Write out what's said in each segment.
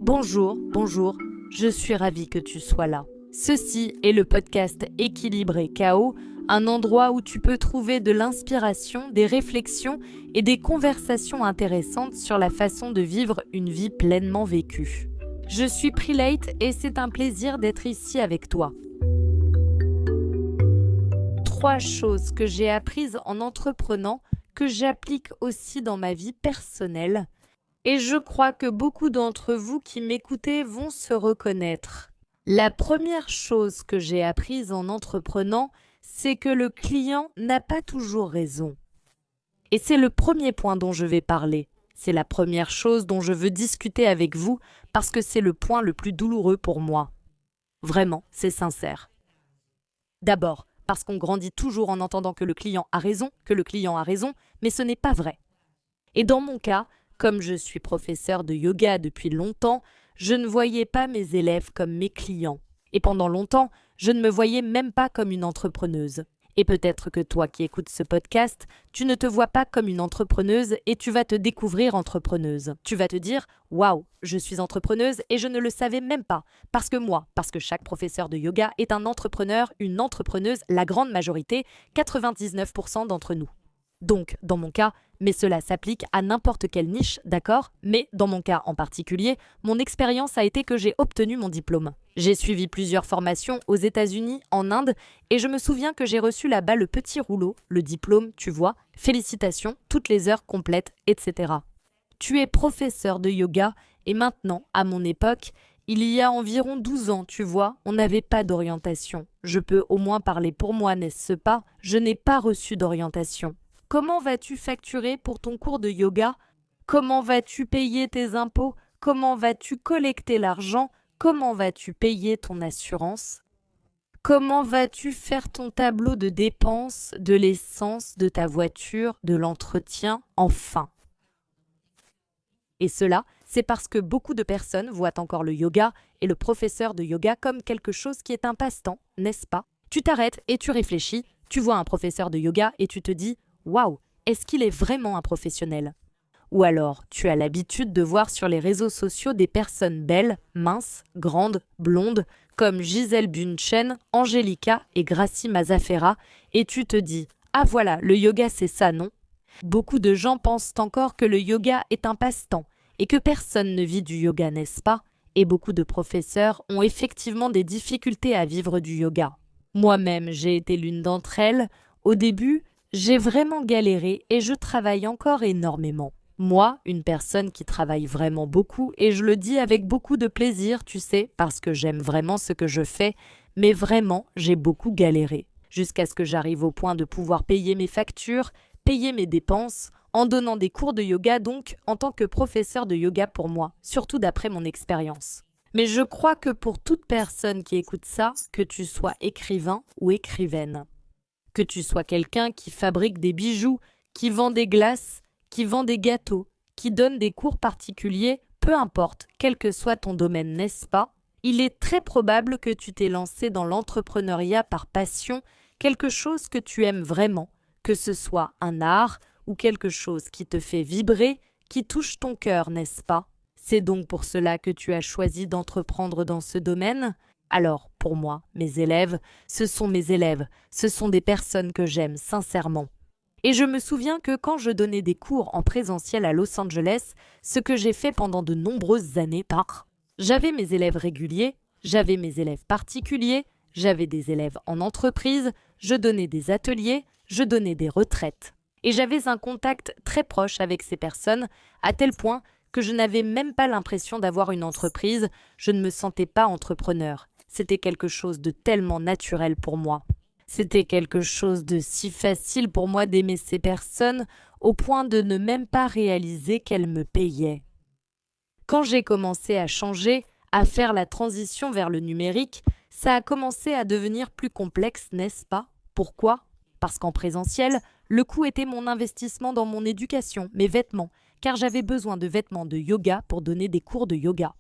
Bonjour, je suis ravie que tu sois là. Ceci est le podcast Équilibré KO, un endroit où tu peux trouver de l'inspiration, des réflexions et des conversations intéressantes sur la façon de vivre une vie pleinement vécue. Je suis Prelate et c'est un plaisir d'être ici avec toi. 3 choses que j'ai apprises en entreprenant, que j'applique aussi dans ma vie personnelle. Et je crois que beaucoup d'entre vous qui m'écoutez vont se reconnaître. La première chose que j'ai apprise en entreprenant, c'est que le client n'a pas toujours raison. Et c'est le premier point dont je vais parler. C'est la première chose dont je veux discuter avec vous parce que c'est le point le plus douloureux pour moi. Vraiment, c'est sincère. D'abord, parce qu'on grandit toujours en entendant que le client a raison, mais ce n'est pas vrai. Et dans mon cas, comme je suis professeur de yoga depuis longtemps, je ne voyais pas mes élèves comme mes clients. Et pendant longtemps, je ne me voyais même pas comme une entrepreneuse. Et peut-être que toi qui écoutes ce podcast, tu ne te vois pas comme une entrepreneuse et tu vas te découvrir entrepreneuse. Tu vas te dire « Waouh, je suis entrepreneuse et je ne le savais même pas. » Parce que chaque professeur de yoga est un entrepreneur, une entrepreneuse, la grande majorité, 99% d'entre nous. Donc, dans mon cas, mais cela s'applique à n'importe quelle niche, d'accord? Mais dans mon cas en particulier, mon expérience a été que j'ai obtenu mon diplôme. J'ai suivi plusieurs formations aux États-Unis, en Inde, et je me souviens que j'ai reçu là-bas le petit rouleau, le diplôme, tu vois, félicitations, toutes les heures complètes, etc. Tu es professeur de yoga, et maintenant, à mon époque, il y a environ 12 ans, tu vois, on n'avait pas d'orientation. Je peux au moins parler pour moi, n'est-ce pas? Je n'ai pas reçu d'orientation. Comment vas-tu facturer pour ton cours de yoga? Comment vas-tu payer tes impôts? Comment vas-tu collecter l'argent? Comment vas-tu payer ton assurance? Comment vas-tu faire ton tableau de dépenses, de l'essence, de ta voiture, de l'entretien, enfin? Et cela, c'est parce que beaucoup de personnes voient encore le yoga et le professeur de yoga comme quelque chose qui est un passe-temps, n'est-ce pas? Tu t'arrêtes et tu réfléchis, tu vois un professeur de yoga et tu te dis « Waouh, est-ce qu'il est vraiment un professionnel ?» Ou alors, tu as l'habitude de voir sur les réseaux sociaux des personnes belles, minces, grandes, blondes, comme Gisèle Bündchen, Angelica et Gracie Mazzaferra, et tu te dis « Ah voilà, le yoga c'est ça, non ?» Beaucoup de gens pensent encore que le yoga est un passe-temps, et que personne ne vit du yoga, n'est-ce pas? Et beaucoup de professeurs ont effectivement des difficultés à vivre du yoga. Moi-même, j'ai été l'une d'entre elles. Au début, j'ai vraiment galéré et je travaille encore énormément. Moi, une personne qui travaille vraiment beaucoup, et je le dis avec beaucoup de plaisir, tu sais, parce que j'aime vraiment ce que je fais, mais vraiment, j'ai beaucoup galéré. Jusqu'à ce que j'arrive au point de pouvoir payer mes factures, payer mes dépenses, en donnant des cours de yoga donc, en tant que professeur de yoga pour moi, surtout d'après mon expérience. Mais je crois que pour toute personne qui écoute ça, que tu sois écrivain ou écrivaine, que tu sois quelqu'un qui fabrique des bijoux, qui vend des glaces, qui vend des gâteaux, qui donne des cours particuliers, peu importe, quel que soit ton domaine, n'est-ce pas? Il est très probable que tu t'es lancé dans l'entrepreneuriat par passion, quelque chose que tu aimes vraiment, que ce soit un art ou quelque chose qui te fait vibrer, qui touche ton cœur, n'est-ce pas? C'est donc pour cela que tu as choisi d'entreprendre dans ce domaine? Alors, pour moi, mes élèves, ce sont mes élèves, ce sont des personnes que j'aime sincèrement. Et je me souviens que quand je donnais des cours en présentiel à Los Angeles, ce que j'ai fait pendant de nombreuses années j'avais mes élèves réguliers, j'avais mes élèves particuliers, j'avais des élèves en entreprise, je donnais des ateliers, je donnais des retraites. Et j'avais un contact très proche avec ces personnes, à tel point que je n'avais même pas l'impression d'avoir une entreprise, je ne me sentais pas entrepreneur. C'était quelque chose de tellement naturel pour moi. C'était quelque chose de si facile pour moi d'aimer ces personnes au point de ne même pas réaliser qu'elles me payaient. Quand j'ai commencé à changer, à faire la transition vers le numérique, ça a commencé à devenir plus complexe, n'est-ce pas? Pourquoi? Parce qu'en présentiel, le coût était mon investissement dans mon éducation, mes vêtements, car j'avais besoin de vêtements de yoga pour donner des cours de yoga.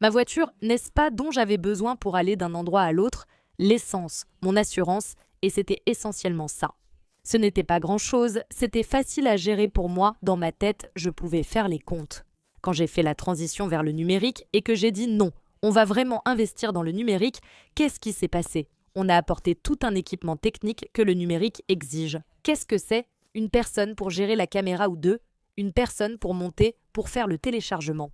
Ma voiture, n'est-ce pas, dont j'avais besoin pour aller d'un endroit à l'autre, l'essence, mon assurance, et c'était essentiellement ça. Ce n'était pas grand-chose, c'était facile à gérer pour moi, dans ma tête, je pouvais faire les comptes. Quand j'ai fait la transition vers le numérique et que j'ai dit non, on va vraiment investir dans le numérique, qu'est-ce qui s'est passé? On a apporté tout un équipement technique que le numérique exige. Qu'est-ce que c'est? Une personne pour gérer la caméra ou deux, une personne pour monter, pour faire le téléchargement.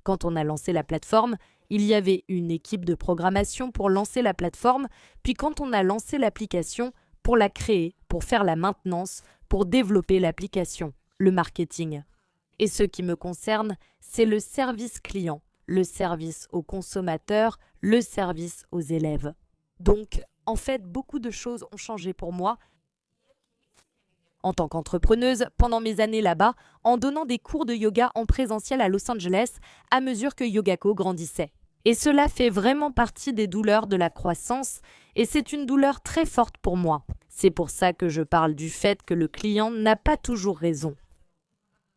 Quand on a lancé la plateforme, il y avait une équipe de programmation pour lancer la plateforme, puis quand on a lancé l'application, pour la créer, pour faire la maintenance, pour développer l'application, le marketing. Et ce qui me concerne, c'est le service client, le service aux consommateurs, le service aux élèves. Donc, en fait, beaucoup de choses ont changé pour moi. En tant qu'entrepreneuse, pendant mes années là-bas, en donnant des cours de yoga en présentiel à Los Angeles, à mesure que Yogaco grandissait. Et cela fait vraiment partie des douleurs de la croissance, et c'est une douleur très forte pour moi. C'est pour ça que je parle du fait que le client n'a pas toujours raison.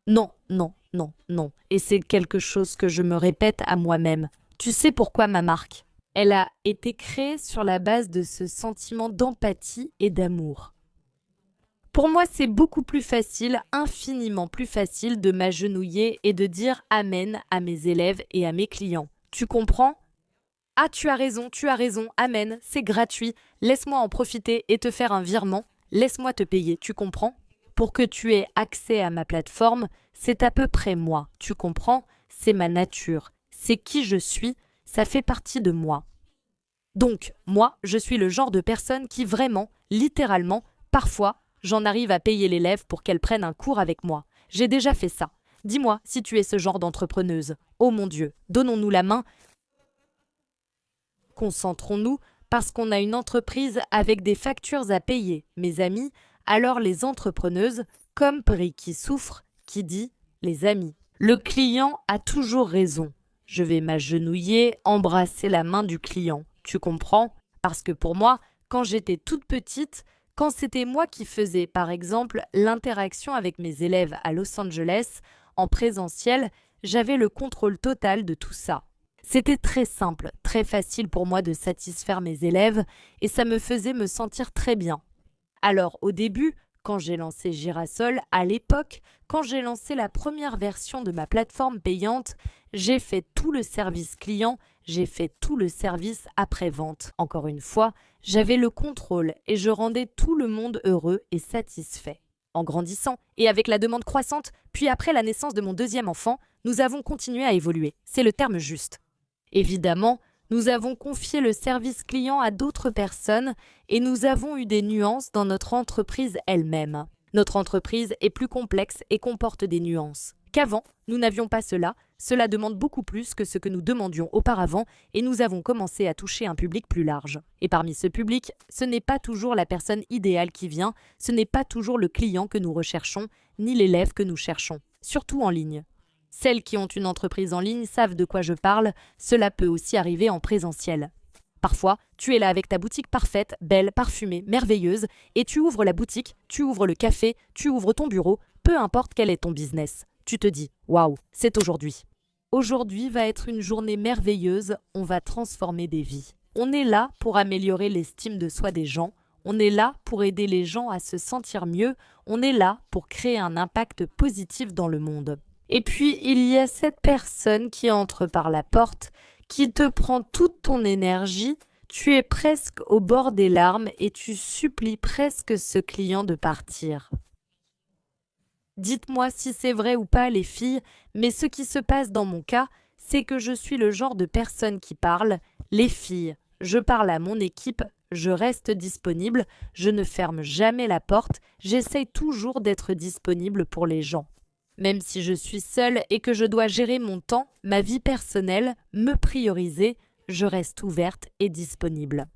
Non, non, non, non. Et c'est quelque chose que je me répète à moi-même. Tu sais pourquoi ma marque? Elle a été créée sur la base de ce sentiment d'empathie et d'amour. Pour moi, c'est beaucoup plus facile, infiniment plus facile de m'agenouiller et de dire Amen à mes élèves et à mes clients. Tu comprends? Ah, tu as raison, Amen, c'est gratuit. Laisse-moi en profiter et te faire un virement. Laisse-moi te payer, tu comprends? Pour que tu aies accès à ma plateforme, c'est à peu près moi, tu comprends? C'est ma nature, c'est qui je suis, ça fait partie de moi. Donc, moi, je suis le genre de personne qui vraiment, littéralement, parfois, j'en arrive à payer l'élève pour qu'elle prenne un cours avec moi. J'ai déjà fait ça. Dis-moi si tu es ce genre d'entrepreneuse. Oh mon Dieu, donnons-nous la main. Concentrons-nous parce qu'on a une entreprise avec des factures à payer, mes amis. Alors les entrepreneuses, comme Prix qui souffre, qui dit les amis. Le client a toujours raison. Je vais m'agenouiller, embrasser la main du client. Tu comprends? Parce que pour moi, quand j'étais toute petite, quand c'était moi qui faisais, par exemple, l'interaction avec mes élèves à Los Angeles, en présentiel, j'avais le contrôle total de tout ça. C'était très simple, très facile pour moi de satisfaire mes élèves et ça me faisait me sentir très bien. Alors au début, quand j'ai lancé Girasol, à l'époque, quand j'ai lancé la première version de ma plateforme payante, j'ai fait tout le service client, j'ai fait tout le service après-vente. Encore une fois, j'avais le contrôle et je rendais tout le monde heureux et satisfait. En grandissant et avec la demande croissante, puis après la naissance de mon deuxième enfant, nous avons continué à évoluer. C'est le terme juste. Évidemment, nous avons confié le service client à d'autres personnes et nous avons eu des nuances dans notre entreprise elle-même. Notre entreprise est plus complexe et comporte des nuances. Qu'avant, nous n'avions pas cela. Cela demande beaucoup plus que ce que nous demandions auparavant et nous avons commencé à toucher un public plus large. Et parmi ce public, ce n'est pas toujours la personne idéale qui vient, ce n'est pas toujours le client que nous recherchons, ni l'élève que nous cherchons, surtout en ligne. Celles qui ont une entreprise en ligne savent de quoi je parle, cela peut aussi arriver en présentiel. Parfois, tu es là avec ta boutique parfaite, belle, parfumée, merveilleuse, et tu ouvres la boutique, tu ouvres le café, tu ouvres ton bureau, peu importe quel est ton business. Tu te dis « Waouh, c'est aujourd'hui ». Aujourd'hui va être une journée merveilleuse, on va transformer des vies. On est là pour améliorer l'estime de soi des gens, on est là pour aider les gens à se sentir mieux, on est là pour créer un impact positif dans le monde. Et puis, il y a cette personne qui entre par la porte, qui te prend toute ton énergie, tu es presque au bord des larmes et tu supplies presque ce client de partir. Dites-moi si c'est vrai ou pas les filles, mais ce qui se passe dans mon cas, c'est que je suis le genre de personne qui parle. Les filles, je parle à mon équipe, je reste disponible, je ne ferme jamais la porte, j'essaye toujours d'être disponible pour les gens. Même si je suis seule et que je dois gérer mon temps, ma vie personnelle, me prioriser, je reste ouverte et disponible.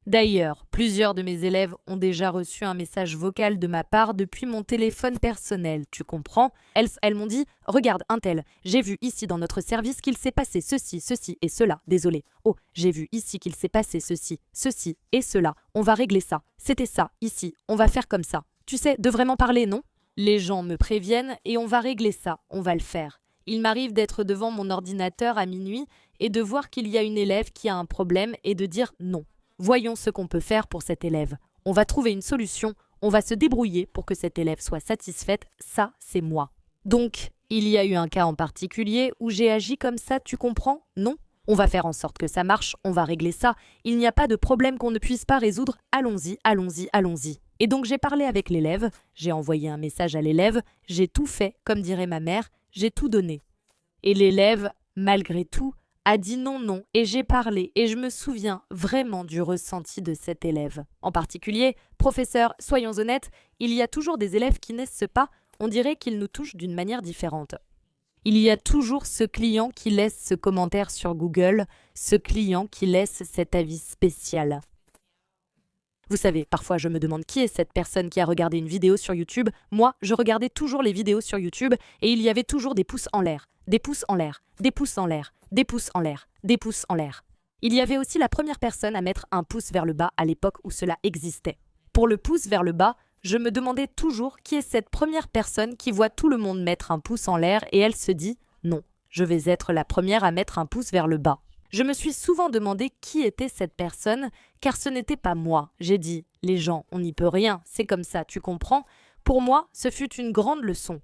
D'ailleurs, plusieurs de mes élèves ont déjà reçu un message vocal de ma part depuis mon téléphone personnel, tu comprends? Elles m'ont dit « Regarde, untel, j'ai vu ici dans notre service qu'il s'est passé ceci, ceci et cela, désolé. Oh, j'ai vu ici qu'il s'est passé ceci, ceci et cela, on va régler ça. C'était ça, ici, on va faire comme ça. Tu sais, de vraiment parler, non ?» Les gens me préviennent et on va régler ça, on va le faire. Il m'arrive d'être devant mon ordinateur à minuit et de voir qu'il y a une élève qui a un problème et de dire non. Voyons ce qu'on peut faire pour cet élève. On va trouver une solution, on va se débrouiller pour que cette élève soit satisfaite, ça c'est moi. Donc, il y a eu un cas en particulier où j'ai agi comme ça, tu comprends? Non? On va faire en sorte que ça marche, on va régler ça. Il n'y a pas de problème qu'on ne puisse pas résoudre. Allons-y, allons-y, allons-y. Et donc j'ai parlé avec l'élève, j'ai envoyé un message à l'élève, j'ai tout fait, comme dirait ma mère, j'ai tout donné. Et l'élève, malgré tout, a dit non, non, et j'ai parlé, et je me souviens vraiment du ressenti de cet élève. En particulier, professeur, soyons honnêtes, il y a toujours des élèves qui naissent pas, on dirait qu'ils nous touchent d'une manière différente. Il y a toujours ce client qui laisse ce commentaire sur Google, ce client qui laisse cet avis spécial. Vous savez, parfois je me demande qui est cette personne qui a regardé une vidéo sur YouTube. Moi, je regardais toujours les vidéos sur YouTube et il y avait toujours des pouces en l'air, des pouces en l'air, des pouces en l'air, des pouces en l'air, des pouces en l'air. Il y avait aussi la première personne à mettre un pouce vers le bas à l'époque où cela existait. Pour le pouce vers le bas, je me demandais toujours qui est cette première personne qui voit tout le monde mettre un pouce en l'air et elle se dit « Non, je vais être la première à mettre un pouce vers le bas ». Je me suis souvent demandé qui était cette personne, car ce n'était pas moi. J'ai dit « Les gens, on n'y peut rien, c'est comme ça, tu comprends ?» Pour moi, ce fut une grande leçon.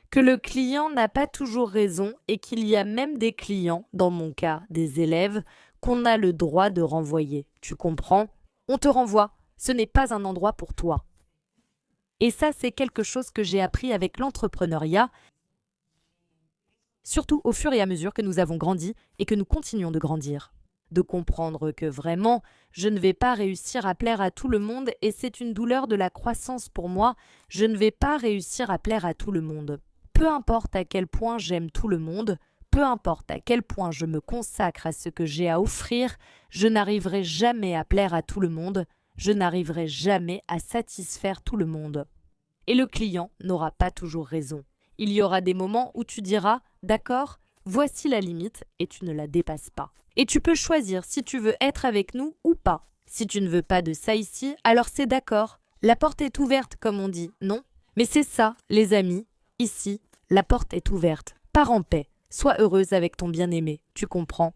Que le client n'a pas toujours raison et qu'il y a même des clients, dans mon cas des élèves, qu'on a le droit de renvoyer. Tu comprends? On te renvoie, ce n'est pas un endroit pour toi. Et ça, c'est quelque chose que j'ai appris avec l'entrepreneuriat, surtout au fur et à mesure que nous avons grandi et que nous continuons de grandir. De comprendre que vraiment, je ne vais pas réussir à plaire à tout le monde et c'est une douleur de la croissance pour moi, je ne vais pas réussir à plaire à tout le monde. Peu importe à quel point j'aime tout le monde, peu importe à quel point je me consacre à ce que j'ai à offrir, je n'arriverai jamais à plaire à tout le monde, je n'arriverai jamais à satisfaire tout le monde. Et le client n'aura pas toujours raison. Il y aura des moments où tu diras « D'accord, voici la limite » et tu ne la dépasses pas. Et tu peux choisir si tu veux être avec nous ou pas. Si tu ne veux pas de ça ici, alors c'est d'accord. La porte est ouverte, comme on dit, non? Mais c'est ça, les amis. Ici, la porte est ouverte. Pars en paix. Sois heureuse avec ton bien-aimé. Tu comprends?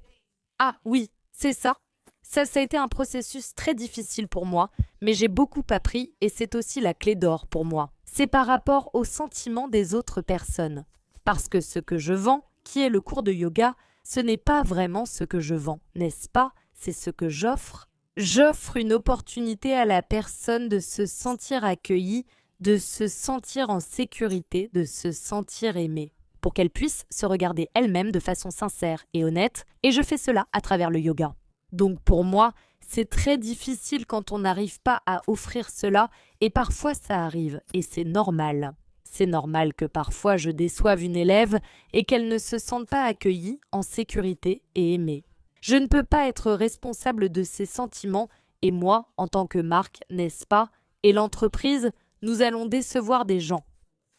Ah oui, c'est ça. Ça a été un processus très difficile pour moi, mais j'ai beaucoup appris et c'est aussi la clé d'or pour moi. C'est par rapport aux sentiments des autres personnes. Parce que ce que je vends, qui est le cours de yoga, ce n'est pas vraiment ce que je vends, n'est-ce pas? C'est ce que j'offre. J'offre une opportunité à la personne de se sentir accueillie, de se sentir en sécurité, de se sentir aimée, pour qu'elle puisse se regarder elle-même de façon sincère et honnête, et je fais cela à travers le yoga. Donc pour moi, c'est très difficile quand on n'arrive pas à offrir cela, et parfois ça arrive, et c'est normal. C'est normal que parfois je déçoive une élève et qu'elle ne se sente pas accueillie, en sécurité et aimée. Je ne peux pas être responsable de ces sentiments, et moi, en tant que marque, n'est-ce pas, et l'entreprise, nous allons décevoir des gens.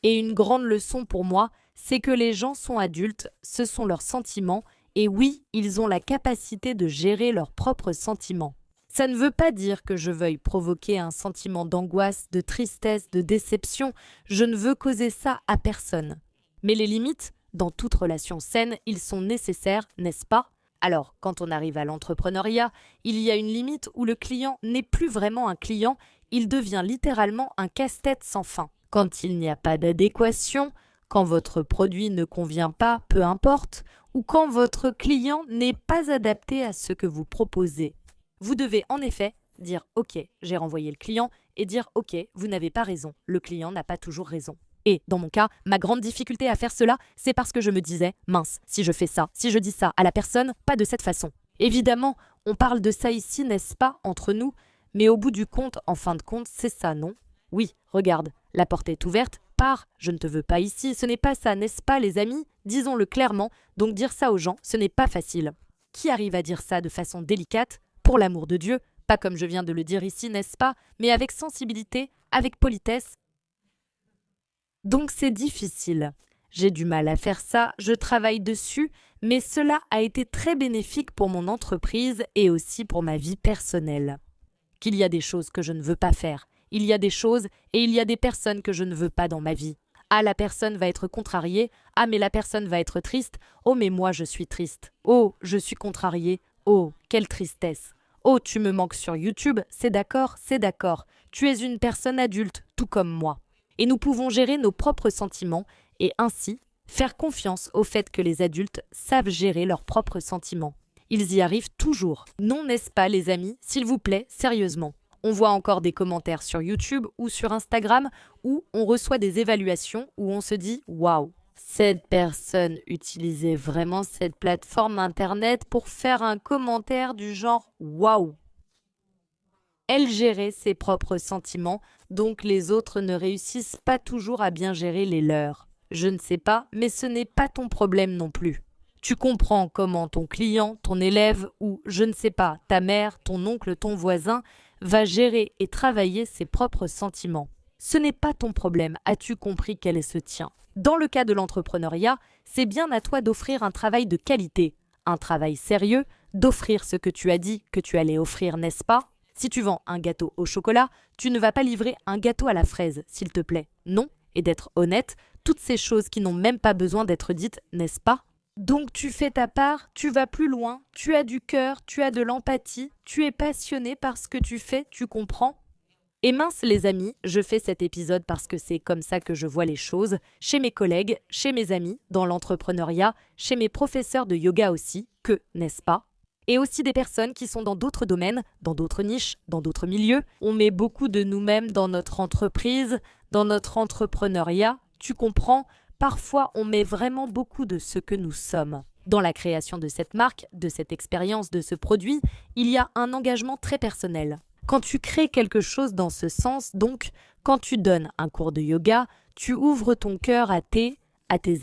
Et une grande leçon pour moi, c'est que les gens sont adultes, ce sont leurs sentiments, et oui, ils ont la capacité de gérer leurs propres sentiments. Ça ne veut pas dire que je veuille provoquer un sentiment d'angoisse, de tristesse, de déception. Je ne veux causer ça à personne. Mais les limites, dans toute relation saine, ils sont nécessaires, n'est-ce pas? Alors, quand on arrive à l'entrepreneuriat, il y a une limite où le client n'est plus vraiment un client, il devient littéralement un casse-tête sans fin. Quand il n'y a pas d'adéquation, quand votre produit ne convient pas, peu importe, ou quand votre client n'est pas adapté à ce que vous proposez. Vous devez en effet dire « Ok, j'ai renvoyé le client » et dire « Ok, vous n'avez pas raison, le client n'a pas toujours raison ». Et dans mon cas, ma grande difficulté à faire cela, c'est parce que je me disais « Mince, si je fais ça, si je dis ça à la personne, pas de cette façon ». Évidemment, on parle de ça ici, n'est-ce pas, entre nous, mais au bout du compte, en fin de compte, c'est ça, non? Oui, regarde, la porte est ouverte, pars, je ne te veux pas ici, ce n'est pas ça, n'est-ce pas les amis? Disons-le clairement, donc dire ça aux gens, ce n'est pas facile. Qui arrive à dire ça de façon délicate? Pour l'amour de Dieu, pas comme je viens de le dire ici, n'est-ce pas, mais avec sensibilité, avec politesse. Donc c'est difficile. J'ai du mal à faire ça, je travaille dessus, mais cela a été très bénéfique pour mon entreprise et aussi pour ma vie personnelle. Qu'il y a des choses que je ne veux pas faire, il y a des choses et il y a des personnes que je ne veux pas dans ma vie. Ah, la personne va être contrariée, ah mais la personne va être triste, oh mais moi je suis triste, oh je suis contrariée, oh quelle tristesse. Oh, tu me manques sur YouTube, c'est d'accord, tu es une personne adulte, tout comme moi. Et nous pouvons gérer nos propres sentiments et ainsi Faire confiance au fait que les adultes savent gérer leurs propres sentiments. Ils y arrivent toujours. Non, n'est-ce pas, les amis? S'il vous plaît, sérieusement. On voit encore des commentaires sur YouTube ou sur Instagram où on reçoit des évaluations où on se dit « Waouh, cette personne utilisait vraiment cette plateforme Internet pour faire un commentaire du genre « Waouh ». Elle gérait ses propres sentiments, donc les autres ne réussissent pas toujours à bien gérer les leurs. Je ne sais pas, mais ce n'est pas ton problème non plus. Tu comprends comment ton client, ton élève ou, je ne sais pas, ta mère, ton oncle, ton voisin va gérer et travailler ses propres sentiments. Ce n'est pas ton problème, as-tu compris quel est ce tien? Dans le cas de l'entrepreneuriat, c'est bien à toi d'offrir un travail de qualité, un travail sérieux, d'offrir ce que tu as dit que tu allais offrir, n'est-ce pas? Si tu vends un gâteau au chocolat, tu ne vas pas livrer un gâteau à la fraise, s'il te plaît. Non, et d'être honnête, toutes ces choses qui n'ont même pas besoin d'être dites, n'est-ce pas? Donc tu fais ta part, tu vas plus loin, tu as du cœur, tu as de l'empathie, tu es passionné par ce que tu fais, tu comprends? Et mince les amis, je fais cet épisode parce que c'est comme ça que je vois les choses, chez mes collègues, chez mes amis, dans l'entrepreneuriat, chez mes professeurs de yoga aussi, que, n'est-ce pas? Et aussi des personnes qui sont dans d'autres domaines, dans d'autres niches, dans d'autres milieux. On met beaucoup de nous-mêmes dans notre entreprise, dans notre entrepreneuriat, tu comprends? Parfois, on met vraiment beaucoup de ce que nous sommes. Dans la création de cette marque, de cette expérience, de ce produit, il y a un engagement très personnel. Quand tu crées quelque chose dans ce sens, donc, quand tu donnes un cours de yoga, tu ouvres ton cœur à tes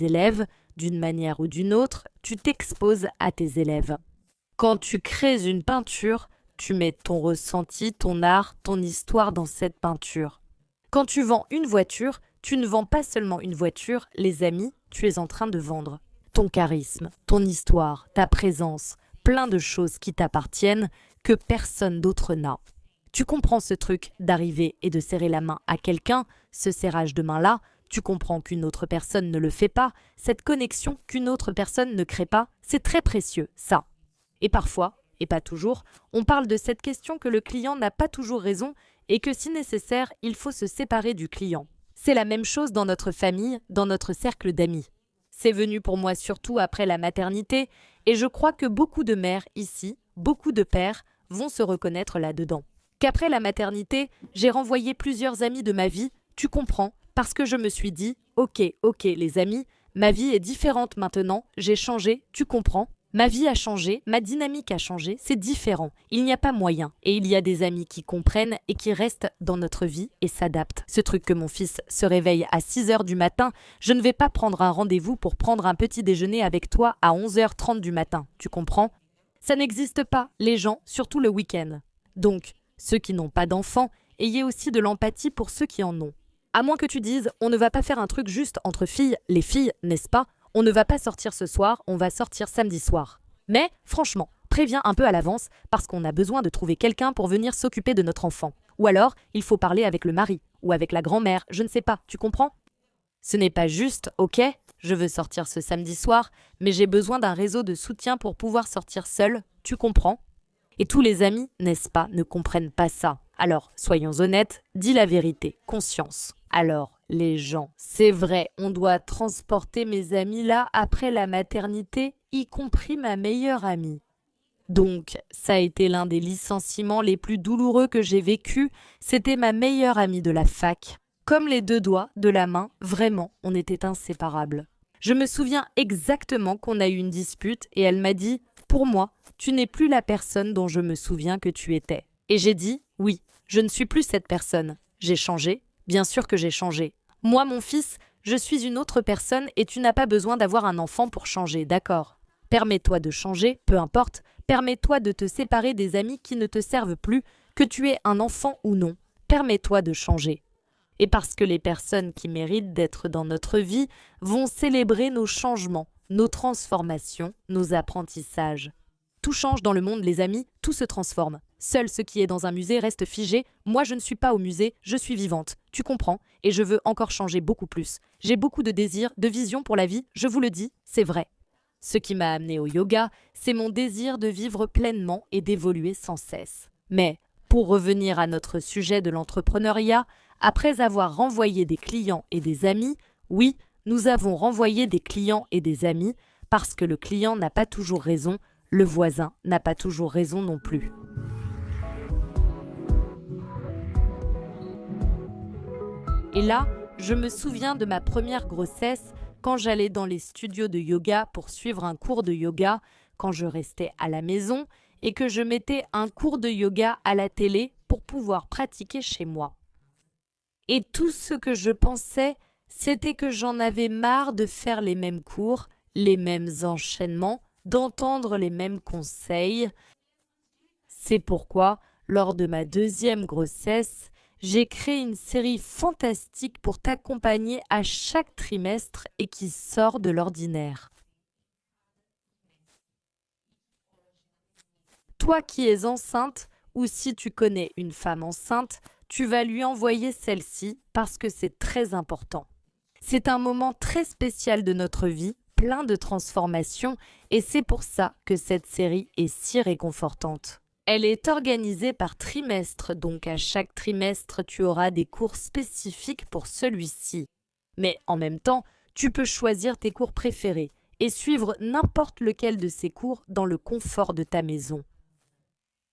élèves, d'une manière ou d'une autre, tu t'exposes à tes élèves. Quand tu crées une peinture, tu mets ton ressenti, ton art, ton histoire dans cette peinture. Quand tu vends une voiture, tu ne vends pas seulement une voiture, les amis, tu es en train de vendre ton charisme, ton histoire, ta présence, plein de choses qui t'appartiennent que personne d'autre n'a. Tu comprends ce truc d'arriver et de serrer la main à quelqu'un, ce serrage de main-là, tu comprends qu'une autre personne ne le fait pas, cette connexion qu'une autre personne ne crée pas, c'est très précieux, ça. Et parfois, et pas toujours, on parle de cette question que le client n'a pas toujours raison et que si nécessaire, il faut se séparer du client. C'est la même chose dans notre famille, dans notre cercle d'amis. C'est venu pour moi surtout après la maternité et je crois que beaucoup de mères ici, beaucoup de pères vont se reconnaître là-dedans. Qu'après la maternité, j'ai renvoyé plusieurs amis de ma vie, tu comprends, parce que je me suis dit « Ok, les amis, ma vie est différente maintenant, j'ai changé, tu comprends ?» Ma vie a changé, ma dynamique a changé, c'est différent. Il n'y a pas moyen. Et il y a des amis qui comprennent et qui restent dans notre vie et s'adaptent. Ce truc que mon fils se réveille à 6h du matin, je ne vais pas prendre un rendez-vous pour prendre un petit déjeuner avec toi à 11h30 du matin. Tu comprends? Ça n'existe pas, les gens, surtout le week-end. Donc, ceux qui n'ont pas d'enfants, ayez aussi de l'empathie pour ceux qui en ont. À moins que tu dises, on ne va pas faire un truc juste entre filles, les filles, n'est-ce pas? On ne va pas sortir ce soir, on va sortir samedi soir. Mais, franchement, préviens un peu à l'avance parce qu'on a besoin de trouver quelqu'un pour venir s'occuper de notre enfant. Ou alors, il faut parler avec le mari ou avec la grand-mère, je ne sais pas, tu comprends? Ce n'est pas juste, ok, je veux sortir ce samedi soir, mais j'ai besoin d'un réseau de soutien pour pouvoir sortir seul, tu comprends? Et tous les amis, n'est-ce pas, ne comprennent pas ça. Alors, soyons honnêtes, dis la vérité, conscience. Alors, les gens, c'est vrai, on doit transporter mes amis là après la maternité, y compris ma meilleure amie. Donc, ça a été l'un des licenciements les plus douloureux que j'ai vécu, c'était ma meilleure amie de la fac. Comme les deux doigts de la main, vraiment, on était inséparables. Je me souviens exactement qu'on a eu une dispute et elle m'a dit « Pour moi, tu n'es plus la personne dont je me souviens que tu étais. » Et j'ai dit « Oui, je ne suis plus cette personne. J'ai changé. Bien sûr que j'ai changé. Moi, mon fils, je suis une autre personne et tu n'as pas besoin d'avoir un enfant pour changer, d'accord? Permets-toi de changer, peu importe. Permets-toi de te séparer des amis qui ne te servent plus, que tu aies un enfant ou non. Permets-toi de changer. Et parce que les personnes qui méritent d'être dans notre vie vont célébrer nos changements, nos transformations, nos apprentissages. Tout change dans le monde, les amis, tout se transforme. Seul ce qui est dans un musée reste figé. Moi, je ne suis pas au musée, je suis vivante. Tu comprends? Et je veux encore changer beaucoup plus. J'ai beaucoup de désirs, de visions pour la vie, je vous le dis, c'est vrai. Ce qui m'a amené au yoga, c'est mon désir de vivre pleinement et d'évoluer sans cesse. Mais, pour revenir à notre sujet de l'entrepreneuriat, après avoir renvoyé des clients et des amis, oui, nous avons renvoyé des clients et des amis parce que le client n'a pas toujours raison, le voisin n'a pas toujours raison non plus. Et là, je me souviens de ma première grossesse quand j'allais dans les studios de yoga pour suivre un cours de yoga, quand je restais à la maison et que je mettais un cours de yoga à la télé pour pouvoir pratiquer chez moi. Et tout ce que je pensais, c'était que j'en avais marre de faire les mêmes cours, les mêmes enchaînements, d'entendre les mêmes conseils. C'est pourquoi, lors de ma deuxième grossesse, j'ai créé une série fantastique pour t'accompagner à chaque trimestre et qui sort de l'ordinaire. Toi qui es enceinte, ou si tu connais une femme enceinte, tu vas lui envoyer celle-ci parce que c'est très important. C'est un moment très spécial de notre vie, plein de transformations, et c'est pour ça que cette série est si réconfortante. Elle est organisée par trimestre, donc à chaque trimestre, tu auras des cours spécifiques pour celui-ci. Mais en même temps, tu peux choisir tes cours préférés et suivre n'importe lequel de ces cours dans le confort de ta maison.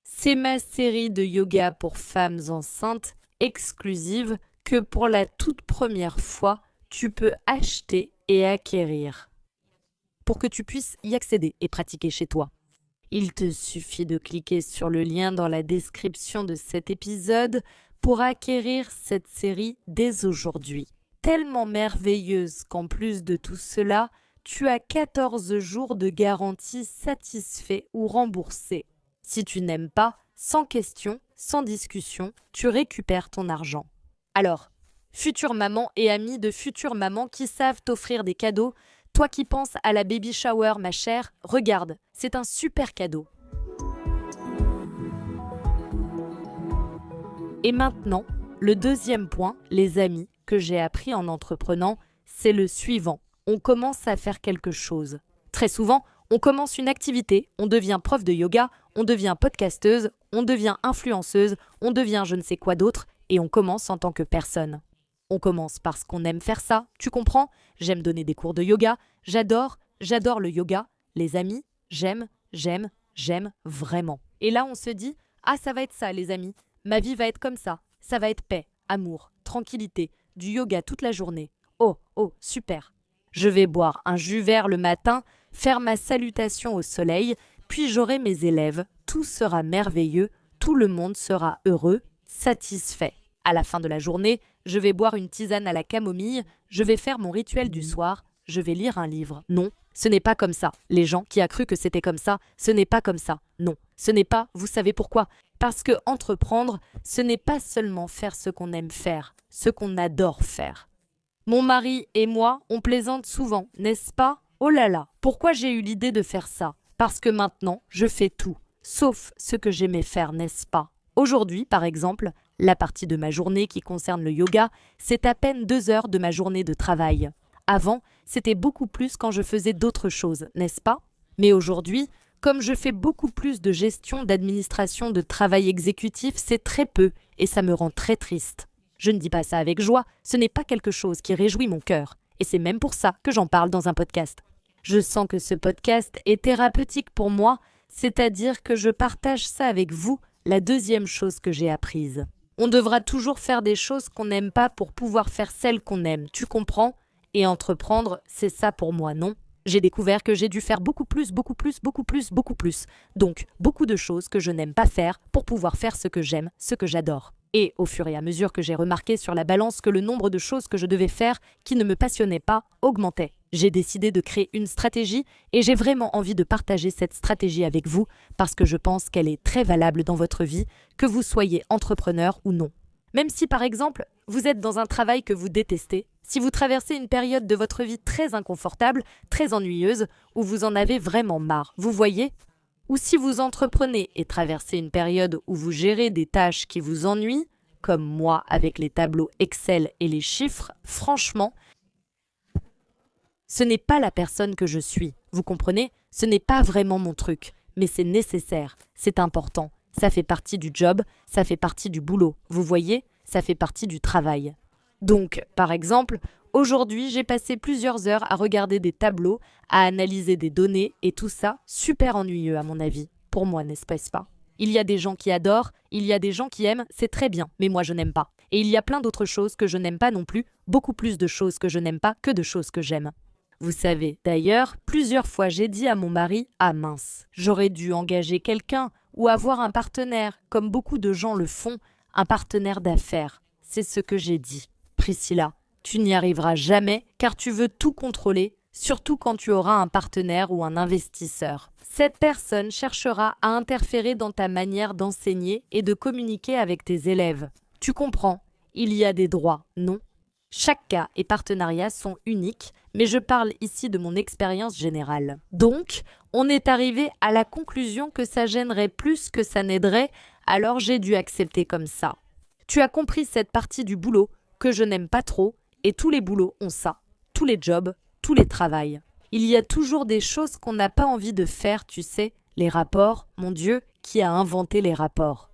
C'est ma série de yoga pour femmes enceintes exclusive que pour la toute première fois, tu peux acheter et acquérir pour que tu puisses y accéder et pratiquer chez toi. Il te suffit de cliquer sur le lien dans la description de cet épisode pour acquérir cette série dès aujourd'hui. Tellement merveilleuse qu'en plus de tout cela, tu as 14 jours de garantie satisfait ou remboursé. Si tu n'aimes pas, sans question, sans discussion, tu récupères ton argent. Alors, future maman et amis de futures mamans qui savent t'offrir des cadeaux, toi qui penses à la baby shower, ma chère, regarde, c'est un super cadeau. Et maintenant, le deuxième point, les amis, que j'ai appris en entreprenant, c'est le suivant. On commence à faire quelque chose. Très souvent, on commence une activité, on devient prof de yoga, on devient podcasteuse, on devient influenceuse, on devient je ne sais quoi d'autre, et on commence en tant que personne. On commence parce qu'on aime faire ça, tu comprends? J'aime donner des cours de yoga, j'adore le yoga. Les amis, j'aime vraiment. Et là, on se dit, ah, ça va être ça, les amis. Ma vie va être comme ça. Ça va être paix, amour, tranquillité, du yoga toute la journée. Oh, super. Je vais boire un jus vert le matin, faire ma salutation au soleil, puis j'aurai mes élèves. Tout sera merveilleux, tout le monde sera heureux, satisfait. À la fin de la journée, je vais boire une tisane à la camomille, je vais faire mon rituel du soir, je vais lire un livre. Non, ce n'est pas comme ça. Les gens qui a cru que c'était comme ça, ce n'est pas comme ça. Non, ce n'est pas, vous savez pourquoi? Parce que entreprendre, ce n'est pas seulement faire ce qu'on aime faire, ce qu'on adore faire. Mon mari et moi, on plaisante souvent, n'est-ce pas? Oh là là, pourquoi j'ai eu l'idée de faire ça? Parce que maintenant, je fais tout, sauf ce que j'aimais faire, n'est-ce pas? Aujourd'hui, par exemple, la partie de ma journée qui concerne le yoga, c'est à peine 2 heures de ma journée de travail. Avant, c'était beaucoup plus quand je faisais d'autres choses, n'est-ce pas? Mais aujourd'hui, comme je fais beaucoup plus de gestion, d'administration, de travail exécutif, c'est très peu et ça me rend très triste. Je ne dis pas ça avec joie, ce n'est pas quelque chose qui réjouit mon cœur. Et c'est même pour ça que j'en parle dans un podcast. Je sens que ce podcast est thérapeutique pour moi, c'est-à-dire que je partage ça avec vous, la deuxième chose que j'ai apprise. On devra toujours faire des choses qu'on n'aime pas pour pouvoir faire celles qu'on aime, tu comprends? Et entreprendre, c'est ça pour moi, non? J'ai découvert que j'ai dû faire beaucoup plus. Donc, beaucoup de choses que je n'aime pas faire pour pouvoir faire ce que j'aime, ce que j'adore. Et au fur et à mesure que j'ai remarqué sur la balance que le nombre de choses que je devais faire qui ne me passionnaient pas augmentait. J'ai décidé de créer une stratégie et j'ai vraiment envie de partager cette stratégie avec vous parce que je pense qu'elle est très valable dans votre vie, que vous soyez entrepreneur ou non. Même si par exemple, vous êtes dans un travail que vous détestez, si vous traversez une période de votre vie très inconfortable, très ennuyeuse, où vous en avez vraiment marre, vous voyez? Ou si vous entreprenez et traversez une période où vous gérez des tâches qui vous ennuient, comme moi avec les tableaux Excel et les chiffres, franchement, ce n'est pas la personne que je suis. Vous comprenez? Ce n'est pas vraiment mon truc, mais c'est nécessaire, c'est important. Ça fait partie du job, ça fait partie du boulot. Vous voyez? Ça fait partie du travail. Donc, par exemple, Aujourd'hui, j'ai passé plusieurs heures à regarder des tableaux, à analyser des données et tout ça, super ennuyeux à mon avis. Pour moi, n'est-ce pas? Il y a des gens qui adorent, il y a des gens qui aiment, c'est très bien, mais moi je n'aime pas. Et il y a plein d'autres choses que je n'aime pas non plus, beaucoup plus de choses que je n'aime pas que de choses que j'aime. Vous savez, d'ailleurs, plusieurs fois j'ai dit à mon mari « Ah mince, j'aurais dû engager quelqu'un ou avoir un partenaire, comme beaucoup de gens le font, un partenaire d'affaires. » C'est ce que j'ai dit. Priscilla, tu n'y arriveras jamais car tu veux tout contrôler, surtout quand tu auras un partenaire ou un investisseur. Cette personne cherchera à interférer dans ta manière d'enseigner et de communiquer avec tes élèves. Tu comprends, il y a des droits, non? Chaque cas et partenariat sont uniques, mais je parle ici de mon expérience générale. Donc, on est arrivé à la conclusion que ça gênerait plus que ça n'aiderait, alors j'ai dû accepter comme ça. Tu as compris cette partie du boulot que je n'aime pas trop, et tous les boulots ont ça, tous les jobs, tous les travails. Il y a toujours des choses qu'on n'a pas envie de faire, tu sais, les rapports, mon Dieu, qui a inventé les rapports?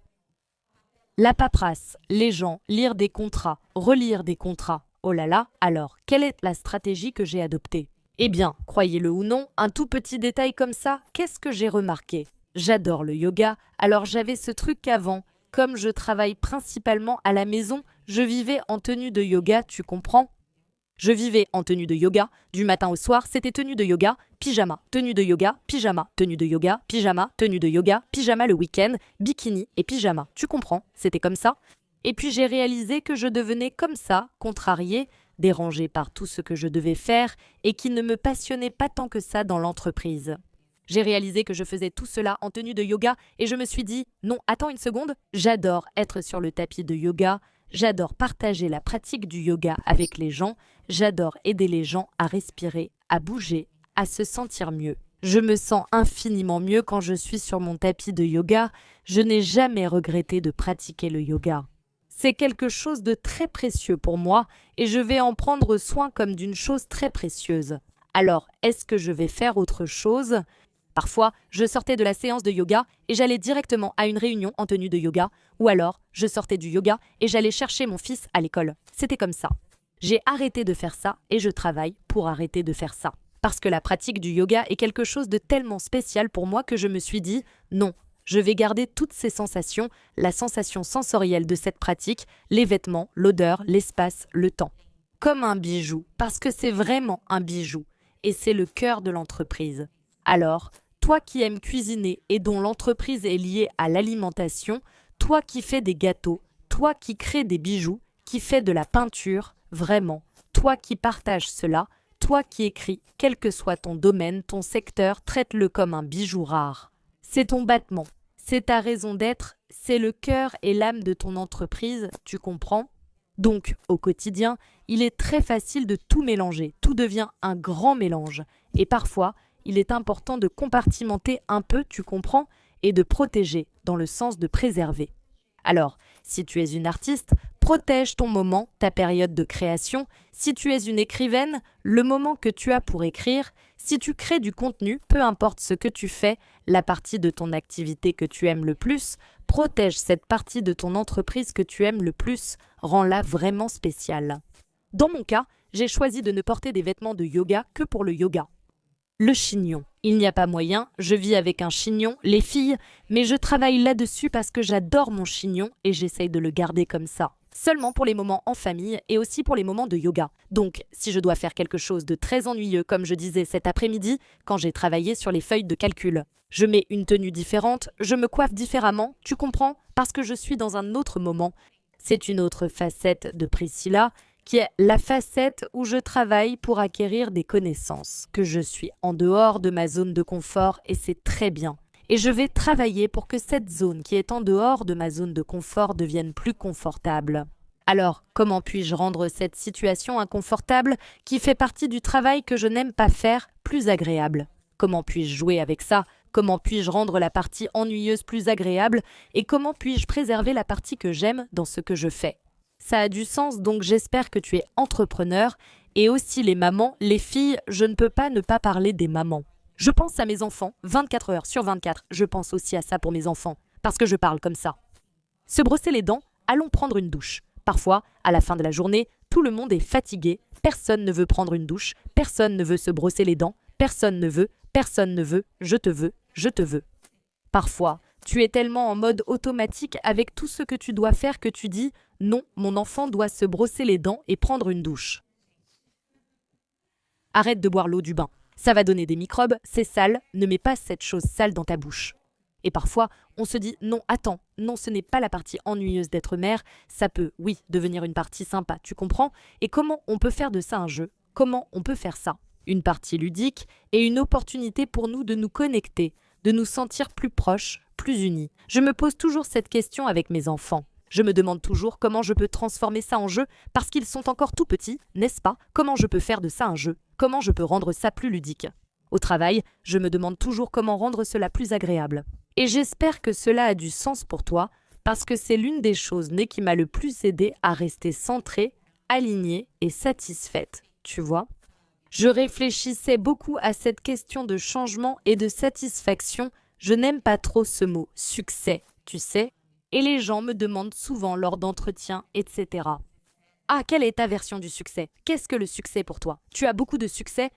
La paperasse, les gens, lire des contrats, relire des contrats. Oh là là, alors, quelle est la stratégie que j'ai adoptée? Eh bien, croyez-le ou non, un tout petit détail comme ça, qu'est-ce que j'ai remarqué? J'adore le yoga, alors j'avais ce truc qu'avant, comme je travaille principalement à la maison, je vivais en tenue de yoga, tu comprends? Je vivais en tenue de yoga, du matin au soir, c'était tenue de yoga, pyjama, tenue de yoga, pyjama, tenue de yoga, pyjama, tenue de yoga, pyjama le week-end, bikini et pyjama. Tu comprends, c'était comme ça. Et puis j'ai réalisé que je devenais comme ça, contrariée, dérangée par tout ce que je devais faire et qui ne me passionnait pas tant que ça dans l'entreprise. J'ai réalisé que je faisais tout cela en tenue de yoga et je me suis dit « Non, attends une seconde, j'adore être sur le tapis de yoga, j'adore partager la pratique du yoga avec les gens, j'adore aider les gens à respirer, à bouger, à se sentir mieux. Je me sens infiniment mieux quand je suis sur mon tapis de yoga, je n'ai jamais regretté de pratiquer le yoga. C'est quelque chose de très précieux pour moi et je vais en prendre soin comme d'une chose très précieuse. Alors, est-ce que je vais faire autre chose ? Parfois, je sortais de la séance de yoga et j'allais directement à une réunion en tenue de yoga, ou alors je sortais du yoga et j'allais chercher mon fils à l'école. C'était comme ça. J'ai arrêté de faire ça et je travaille pour arrêter de faire ça. Parce que la pratique du yoga est quelque chose de tellement spécial pour moi que je me suis dit non, je vais garder toutes ces sensations, la sensation sensorielle de cette pratique, les vêtements, l'odeur, l'espace, le temps. Comme un bijou, parce que c'est vraiment un bijou et c'est le cœur de l'entreprise. Alors, toi qui aimes cuisiner et dont l'entreprise est liée à l'alimentation, toi qui fais des gâteaux, toi qui crée des bijoux, qui fais de la peinture, vraiment, toi qui partages cela, toi qui écris, quel que soit ton domaine, ton secteur, traite-le comme un bijou rare. C'est ton battement, c'est ta raison d'être, c'est le cœur et l'âme de ton entreprise, tu comprends? Donc, au quotidien, il est très facile de tout mélanger, tout devient un grand mélange, et parfois, il est important de compartimenter un peu, tu comprends, et de protéger, dans le sens de préserver. Alors, si tu es une artiste, protège ton moment, ta période de création. Si tu es une écrivaine, le moment que tu as pour écrire. Si tu crées du contenu, peu importe ce que tu fais, la partie de ton activité que tu aimes le plus, protège cette partie de ton entreprise que tu aimes le plus, rends-la vraiment spéciale. Dans mon cas, j'ai choisi de ne porter des vêtements de yoga que pour le yoga. Le chignon. Il n'y a pas moyen, je vis avec un chignon, les filles, mais je travaille là-dessus parce que j'adore mon chignon et j'essaye de le garder comme ça. Seulement pour les moments en famille et aussi pour les moments de yoga. Donc, si je dois faire quelque chose de très ennuyeux, comme je disais cet après-midi, quand j'ai travaillé sur les feuilles de calcul, je mets une tenue différente, je me coiffe différemment, tu comprends? Parce que je suis dans un autre moment. C'est une autre facette de Priscilla, qui est la facette où je travaille pour acquérir des connaissances, que je suis en dehors de ma zone de confort et c'est très bien. Et je vais travailler pour que cette zone qui est en dehors de ma zone de confort devienne plus confortable. Alors, comment puis-je rendre cette situation inconfortable qui fait partie du travail que je n'aime pas faire plus agréable? Comment puis-je jouer avec ça? Comment puis-je rendre la partie ennuyeuse plus agréable? Et comment puis-je préserver la partie que j'aime dans ce que je fais? Ça a du sens, donc j'espère que tu es entrepreneur. Et aussi les mamans, les filles, je ne peux pas ne pas parler des mamans. Je pense à mes enfants, 24 heures sur 24, je pense aussi à ça pour mes enfants, parce que je parle comme ça. Se brosser les dents, allons prendre une douche. Parfois, à la fin de la journée, Tout le monde est fatigué, personne ne veut prendre une douche, personne ne veut se brosser les dents, personne ne veut, je te veux, je te veux. Parfois, tu es tellement en mode automatique avec tout ce que tu dois faire que tu dis « Non, mon enfant doit se brosser les dents et prendre une douche. » Arrête de boire l'eau du bain. Ça va donner des microbes, c'est sale, ne mets pas cette chose sale dans ta bouche. Et parfois, on se dit « Non, attends, non, ce n'est pas la partie ennuyeuse d'être mère, ça peut, oui, devenir une partie sympa, tu comprends? Et comment on peut faire de ça un jeu? Comment on peut faire ça? Une partie ludique et une opportunité pour nous de nous connecter, de nous sentir plus proches, plus unis. Je me pose toujours cette question avec mes enfants. Je me demande toujours comment je peux transformer ça en jeu parce qu'ils sont encore tout petits, n'est-ce pas? Comment je peux faire de ça un jeu? Comment je peux rendre ça plus ludique? Au travail, je me demande toujours comment rendre cela plus agréable. Et j'espère que cela a du sens pour toi parce que c'est l'une des choses nées qui m'a le plus aidé à rester centrée, alignée et satisfaite. Tu vois? Je réfléchissais beaucoup à cette question de changement et de satisfaction. Je n'aime pas trop ce mot « succès », tu sais, et les gens me demandent souvent lors d'entretiens, etc. Ah, quelle est ta version du succès? Qu'est-ce que le succès pour toi? Tu as beaucoup de succès?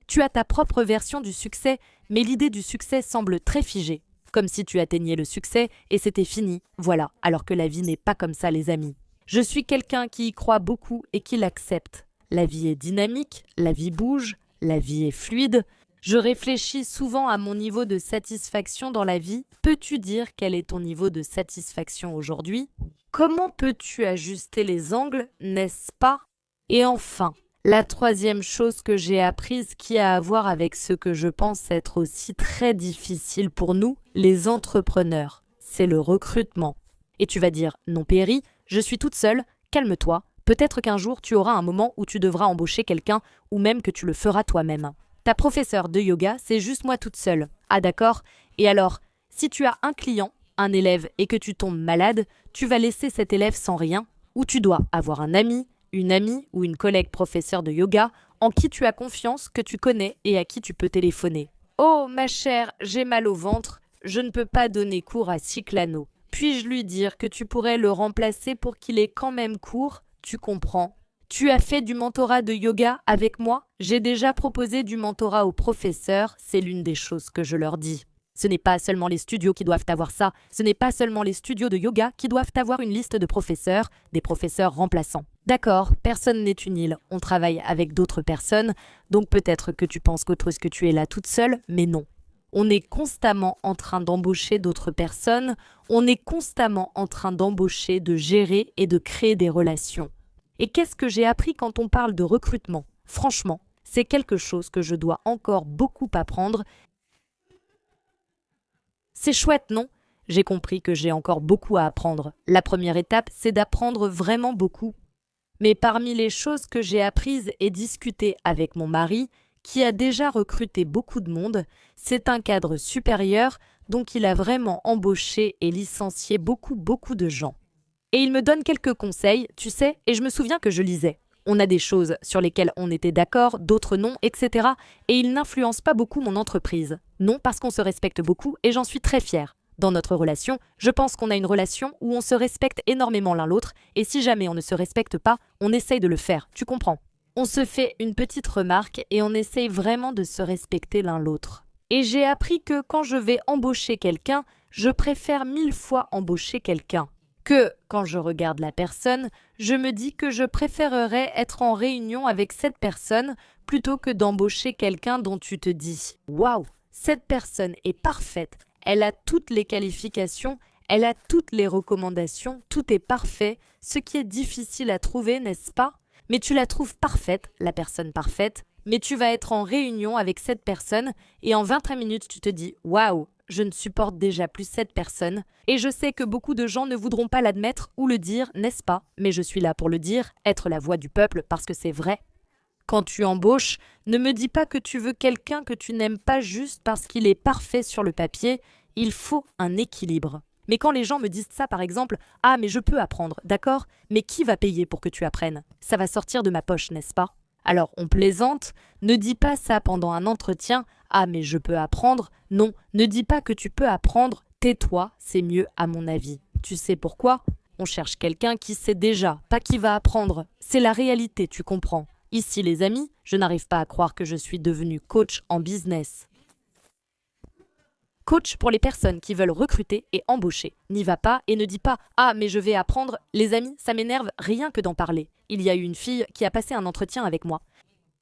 Tu as ta propre version du succès, mais l'idée du succès semble très figée. Comme si tu atteignais le succès et c'était fini, voilà, alors que la vie n'est pas comme ça, les amis. Je suis quelqu'un qui y croit beaucoup et qui l'accepte. La vie est dynamique, la vie bouge, la vie est fluide. Je réfléchis souvent à mon niveau de satisfaction dans la vie. Peux-tu dire quel est ton niveau de satisfaction aujourd'hui? Comment peux-tu ajuster les angles, n'est-ce pas? Et enfin, la troisième chose que j'ai apprise qui a à voir avec ce que je pense être aussi très difficile pour nous, les entrepreneurs, c'est le recrutement. Et tu vas dire, non Péri, je suis toute seule, calme-toi. Peut-être qu'un jour, tu auras un moment où tu devras embaucher quelqu'un ou même que tu le feras toi-même. Ta professeure de yoga, c'est juste moi toute seule. Ah d'accord? Et alors, si tu as un client, un élève et que tu tombes malade, tu vas laisser cet élève sans rien? Ou tu dois avoir un ami, une amie ou une collègue professeur de yoga en qui tu as confiance, que tu connais et à qui tu peux téléphoner. Oh ma chère, j'ai mal au ventre, je ne peux pas donner cours à Cyclano. Puis-je lui dire que tu pourrais le remplacer pour qu'il ait quand même cours? Tu comprends. Tu as fait du mentorat de yoga avec moi? J'ai déjà proposé du mentorat aux professeurs, c'est l'une des choses que je leur dis. Ce n'est pas seulement les studios qui doivent avoir ça, ce n'est pas seulement les studios de yoga qui doivent avoir une liste de professeurs, des professeurs remplaçants. D'accord, personne n'est une île, on travaille avec d'autres personnes, donc peut-être que tu penses qu'autre chose que tu es là toute seule, mais non. On est constamment en train d'embaucher d'autres personnes, on est constamment en train d'embaucher, de gérer et de créer des relations. Et qu'est-ce que j'ai appris quand on parle de recrutement? Franchement, c'est quelque chose que je dois encore beaucoup apprendre. C'est chouette, non? J'ai compris que j'ai encore beaucoup à apprendre. La première étape, c'est d'apprendre vraiment beaucoup. Mais parmi les choses que j'ai apprises et discutées avec mon mari, qui a déjà recruté beaucoup de monde, c'est un cadre supérieur, donc il a vraiment embauché et licencié beaucoup de gens. Et il me donne quelques conseils, tu sais, et je me souviens que je lisais. On a des choses sur lesquelles on était d'accord, d'autres non, etc. Et il n'influence pas beaucoup mon entreprise. Non, parce qu'on se respecte beaucoup et j'en suis très fière. Dans notre relation, je pense qu'on a une relation où on se respecte énormément l'un l'autre et si jamais on ne se respecte pas, on essaye de le faire, tu comprends? On se fait une petite remarque et on essaye vraiment de se respecter l'un l'autre. Et j'ai appris que quand je vais embaucher quelqu'un, je préfère 1000 fois embaucher quelqu'un. Que, quand je regarde la personne, je me dis que je préférerais être en réunion avec cette personne plutôt que d'embaucher quelqu'un dont tu te dis « Waouh, cette personne est parfaite, elle a toutes les qualifications, elle a toutes les recommandations, tout est parfait, ce qui est difficile à trouver, n'est-ce pas? Mais tu la trouves parfaite, la personne parfaite, mais tu vas être en réunion avec cette personne et en 25 minutes tu te dis « Waouh, je ne supporte déjà plus cette personne et je sais que beaucoup de gens ne voudront pas l'admettre ou le dire, n'est-ce pas? Mais je suis là pour le dire, être la voix du peuple parce que c'est vrai. » Quand tu embauches, ne me dis pas que tu veux quelqu'un que tu n'aimes pas juste parce qu'il est parfait sur le papier, il faut un équilibre. Mais quand les gens me disent ça par exemple, « Ah mais je peux apprendre, d'accord? Mais qui va payer pour que tu apprennes? Ça va sortir de ma poche, n'est-ce pas? » Alors on plaisante, ne dis pas ça pendant un entretien, « Ah mais je peux apprendre ». Non, ne dis pas que tu peux apprendre, tais-toi, c'est mieux à mon avis. Tu sais pourquoi? On cherche quelqu'un qui sait déjà, pas qui va apprendre. C'est la réalité, tu comprends. Ici, les amis, je n'arrive pas à croire que je suis devenu coach en business. Coach pour les personnes qui veulent recruter et embaucher. N'y va pas et ne dis pas « Ah, mais je vais apprendre ». Les amis, ça m'énerve rien que d'en parler. Il y a eu une fille qui a passé un entretien avec moi.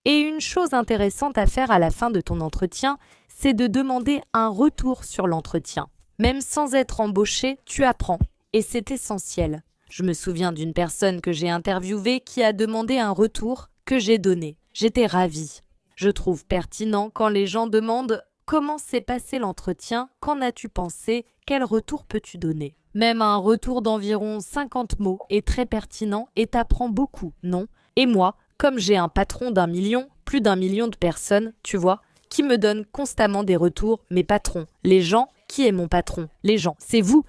Et une chose intéressante à faire à la fin de ton entretien, c'est de demander un retour sur l'entretien. Même sans être embauché, tu apprends. Et c'est essentiel. Je me souviens d'une personne que j'ai interviewée qui a demandé un retour que j'ai donné. J'étais ravie. Je trouve pertinent quand les gens demandent « Comment s'est passé l'entretien? Qu'en as-tu pensé? Quel retour peux-tu donner ?» Même un retour d'environ 50 mots est très pertinent et t'apprends beaucoup, non? Et moi, comme j'ai un patron d'1 million, plus d'1 million de personnes, tu vois, qui me donnent constamment des retours, mes patrons, les gens, qui est mon patron? Les gens, c'est vous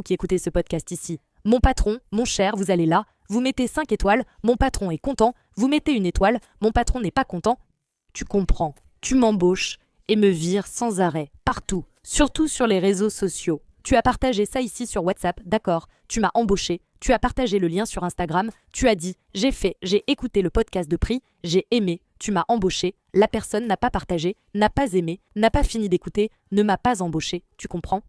qui écoutez ce podcast ici. Mon patron, mon cher, vous allez là, vous mettez 5 étoiles, mon patron est content, vous mettez 1 étoile, mon patron n'est pas content. Tu comprends, tu m'embauches et me vires sans arrêt, partout, surtout sur les réseaux sociaux. Tu as partagé ça ici sur WhatsApp, d'accord, tu m'as embauché, tu as partagé le lien sur Instagram, tu as dit « j'ai écouté le podcast de Prix, j'ai aimé, tu m'as embauché, la personne n'a pas partagé, n'a pas aimé, n'a pas fini d'écouter, ne m'a pas embauché, tu comprends ?»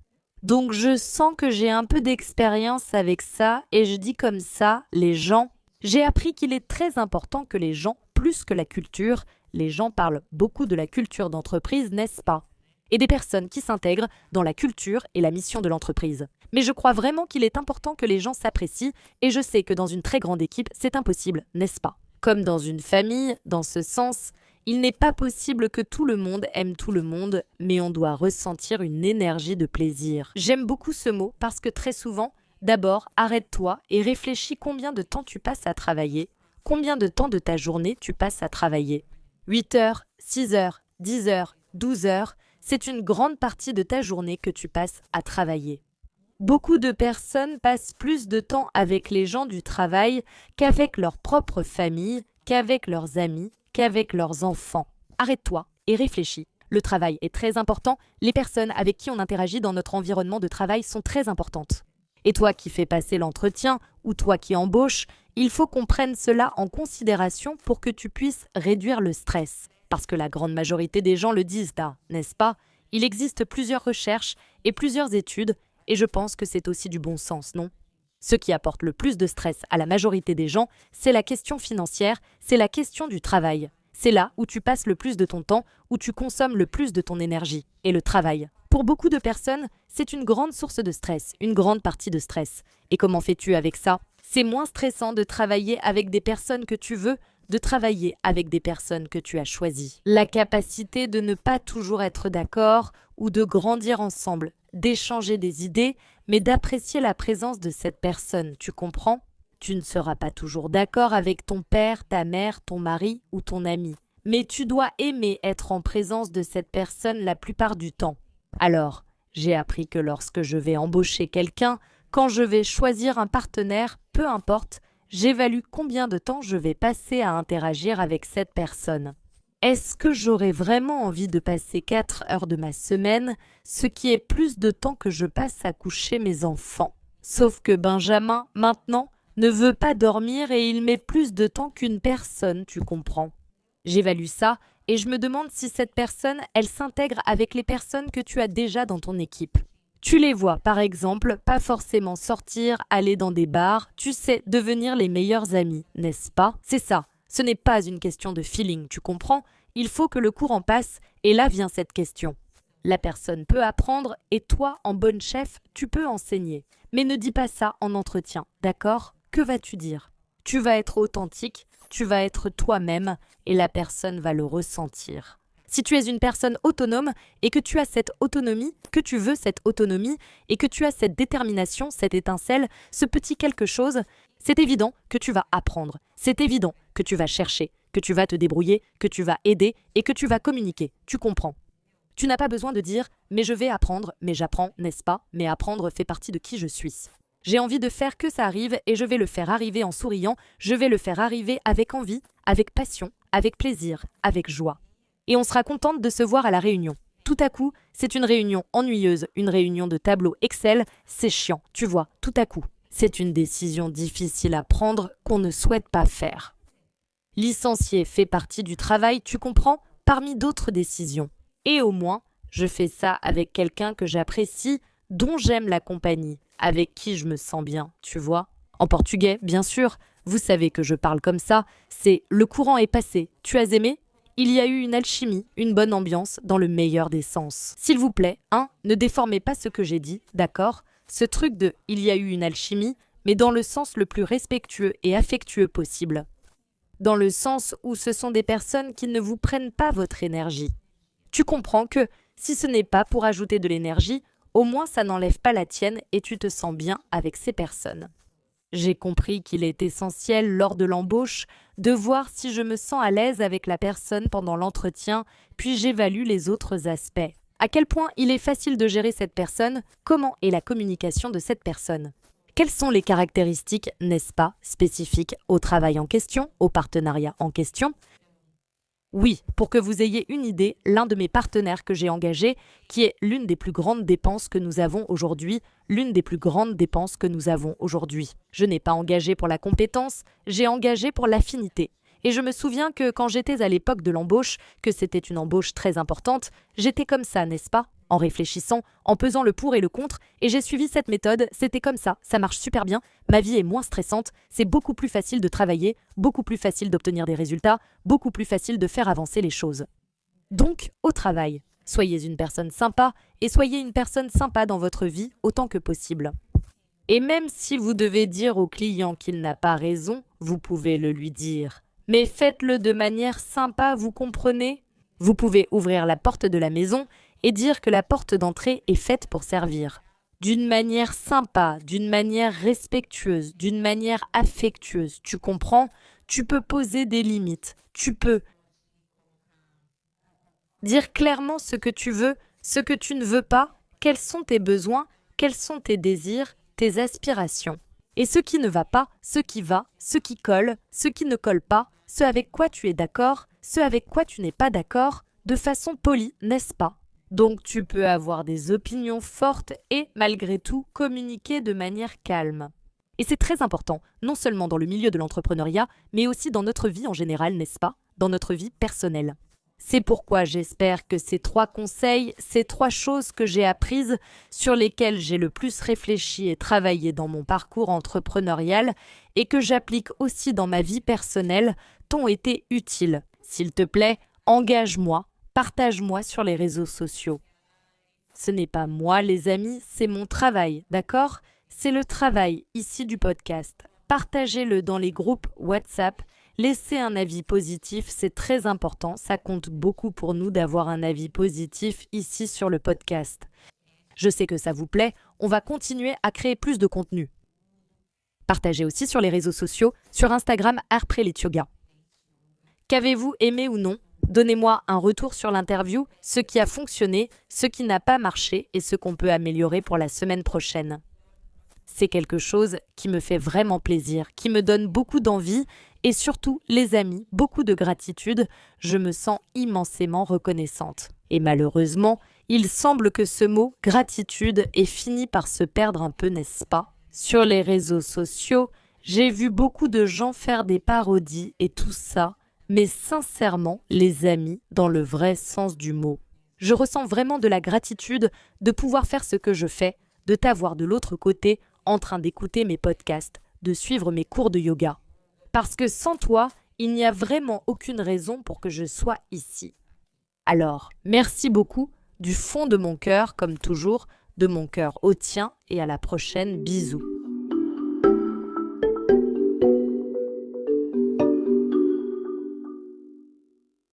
Donc je sens que j'ai un peu d'expérience avec ça et je dis comme ça, les gens. J'ai appris qu'il est très important que les gens, plus que la culture, les gens parlent beaucoup de la culture d'entreprise, n'est-ce pas? Et des personnes qui s'intègrent dans la culture et la mission de l'entreprise. Mais je crois vraiment qu'il est important que les gens s'apprécient et je sais que dans une très grande équipe, c'est impossible, n'est-ce pas? Comme dans une famille, dans ce sens, il n'est pas possible que tout le monde aime tout le monde, mais on doit ressentir une énergie de plaisir. J'aime beaucoup ce mot parce que très souvent, d'abord, arrête-toi et réfléchis combien de temps tu passes à travailler, combien de temps de ta journée tu passes à travailler. 8 heures, 6 heures, 10 heures, 12 heures, c'est une grande partie de ta journée que tu passes à travailler. Beaucoup de personnes passent plus de temps avec les gens du travail qu'avec leur propre famille, qu'avec leurs amis, qu'avec leurs enfants. Arrête-toi et réfléchis. Le travail est très important, les personnes avec qui on interagit dans notre environnement de travail sont très importantes. Et toi qui fais passer l'entretien, ou toi qui embauches, il faut qu'on prenne cela en considération pour que tu puisses réduire le stress. Parce que la grande majorité des gens le disent là, n'est-ce pas? Il existe plusieurs recherches et plusieurs études, et je pense que c'est aussi du bon sens, non? Ce qui apporte le plus de stress à la majorité des gens, c'est la question financière, c'est la question du travail. C'est là où tu passes le plus de ton temps, où tu consommes le plus de ton énergie, et le travail. Pour beaucoup de personnes, c'est une grande source de stress, une grande partie de stress. Et comment fais-tu avec ça? C'est moins stressant de travailler avec des personnes que tu veux, de travailler avec des personnes que tu as choisies. La capacité de ne pas toujours être d'accord ou de grandir ensemble, d'échanger des idées, mais d'apprécier la présence de cette personne, tu comprends? Tu ne seras pas toujours d'accord avec ton père, ta mère, ton mari ou ton ami, mais tu dois aimer être en présence de cette personne la plupart du temps. Alors, j'ai appris que lorsque je vais embaucher quelqu'un, quand je vais choisir un partenaire, peu importe, j'évalue combien de temps je vais passer à interagir avec cette personne. Est-ce que j'aurais vraiment envie de passer 4 heures de ma semaine, ce qui est plus de temps que je passe à coucher mes enfants? Sauf que Benjamin, maintenant, ne veut pas dormir et il met plus de temps qu'une personne, tu comprends. J'évalue ça et je me demande si cette personne, elle s'intègre avec les personnes que tu as déjà dans ton équipe. Tu les vois, par exemple, pas forcément sortir, aller dans des bars, tu sais, devenir les meilleurs amis, n'est-ce pas? C'est ça, ce n'est pas une question de feeling, tu comprends? Il faut que le courant passe et là vient cette question. La personne peut apprendre et toi, en bonne chef, tu peux enseigner. Mais ne dis pas ça en entretien, d'accord? Que vas-tu dire? Tu vas être authentique, tu vas être toi-même et la personne va le ressentir. Si tu es une personne autonome et que tu as cette autonomie, que tu veux cette autonomie et que tu as cette détermination, cette étincelle, ce petit quelque chose, c'est évident que tu vas apprendre. C'est évident que tu vas chercher, que tu vas te débrouiller, que tu vas aider et que tu vas communiquer. Tu comprends. Tu n'as pas besoin de dire « mais je vais apprendre, mais j'apprends, n'est-ce pas? Mais apprendre fait partie de qui je suis ». J'ai envie de faire que ça arrive et je vais le faire arriver en souriant, je vais le faire arriver avec envie, avec passion, avec plaisir, avec joie. Et on sera contente de se voir à la réunion. Tout à coup, c'est une réunion ennuyeuse, une réunion de tableau Excel, c'est chiant, tu vois, tout à coup. C'est une décision difficile à prendre qu'on ne souhaite pas faire. Licencier fait partie du travail, tu comprends, parmi d'autres décisions. Et au moins, je fais ça avec quelqu'un que j'apprécie, dont j'aime la compagnie, avec qui je me sens bien, tu vois. En portugais, bien sûr, vous savez que je parle comme ça, c'est « le courant est passé, tu as aimé ?» Il y a eu une alchimie, une bonne ambiance, dans le meilleur des sens. S'il vous plaît, ne déformez pas ce que j'ai dit, d'accord ? Ce truc de « il y a eu une alchimie », mais dans le sens le plus respectueux et affectueux possible. Dans le sens où ce sont des personnes qui ne vous prennent pas votre énergie. Tu comprends que, si ce n'est pas pour ajouter de l'énergie, au moins ça n'enlève pas la tienne et tu te sens bien avec ces personnes. J'ai compris qu'il est essentiel, lors de l'embauche, de voir si je me sens à l'aise avec la personne pendant l'entretien, puis j'évalue les autres aspects. À quel point il est facile de gérer cette personne, comment est la communication de cette personne. Quelles sont les caractéristiques, n'est-ce pas, spécifiques au travail en question, au partenariat en question ? Oui, pour que vous ayez une idée, l'un de mes partenaires que j'ai engagé, qui est l'une des plus grandes dépenses que nous avons aujourd'hui, Je n'ai pas engagé pour la compétence, j'ai engagé pour l'affinité. Et je me souviens que quand j'étais à l'époque de l'embauche, que c'était une embauche très importante, j'étais comme ça, n'est-ce pas ? En réfléchissant, en pesant le pour et le contre, et j'ai suivi cette méthode, c'était comme ça marche super bien, ma vie est moins stressante, c'est beaucoup plus facile de travailler, beaucoup plus facile d'obtenir des résultats, beaucoup plus facile de faire avancer les choses. Donc, au travail, soyez une personne sympa, et soyez une personne sympa dans votre vie autant que possible. Et même si vous devez dire au client qu'il n'a pas raison, vous pouvez le lui dire. Mais faites-le de manière sympa, vous comprenez ? Vous pouvez ouvrir la porte de la maison et dire que la porte d'entrée est faite pour servir. D'une manière sympa, d'une manière respectueuse, d'une manière affectueuse, tu comprends ? Tu peux poser des limites, tu peux dire clairement ce que tu veux, ce que tu ne veux pas, quels sont tes besoins, quels sont tes désirs, tes aspirations. Et ce qui ne va pas, ce qui va, ce qui colle, ce qui ne colle pas, ce avec quoi tu es d'accord, ce avec quoi tu n'es pas d'accord, de façon polie, n'est-ce pas ? Donc tu peux avoir des opinions fortes et, malgré tout, communiquer de manière calme. Et c'est très important, non seulement dans le milieu de l'entrepreneuriat, mais aussi dans notre vie en général, n'est-ce pas ? Dans notre vie personnelle. C'est pourquoi j'espère que ces 3 conseils, ces 3 choses que j'ai apprises, sur lesquelles j'ai le plus réfléchi et travaillé dans mon parcours entrepreneurial et que j'applique aussi dans ma vie personnelle, t'ont été utiles. S'il te plaît, engage-moi, partage-moi sur les réseaux sociaux. Ce n'est pas moi, les amis, c'est mon travail, d'accord ? C'est le travail ici du podcast. Partagez-le dans les groupes WhatsApp. Laissez un avis positif, c'est très important, ça compte beaucoup pour nous d'avoir un avis positif ici sur le podcast. Je sais que ça vous plaît, on va continuer à créer plus de contenu. Partagez aussi sur les réseaux sociaux, sur Instagram @yoga. Qu'avez-vous aimé ou non ? Donnez-moi un retour sur l'interview, ce qui a fonctionné, ce qui n'a pas marché et ce qu'on peut améliorer pour la semaine prochaine. C'est quelque chose qui me fait vraiment plaisir, qui me donne beaucoup d'envie et surtout, les amis, beaucoup de gratitude, je me sens immensément reconnaissante. Et malheureusement, il semble que ce mot « gratitude » ait fini par se perdre un peu, n'est-ce pas ? Sur les réseaux sociaux, j'ai vu beaucoup de gens faire des parodies et tout ça, mais sincèrement, les amis, dans le vrai sens du mot. Je ressens vraiment de la gratitude de pouvoir faire ce que je fais, de t'avoir de l'autre côté en train d'écouter mes podcasts, de suivre mes cours de yoga. Parce que sans toi, il n'y a vraiment aucune raison pour que je sois ici. Alors, merci beaucoup, du fond de mon cœur, comme toujours, de mon cœur au tien, et à la prochaine, bisous.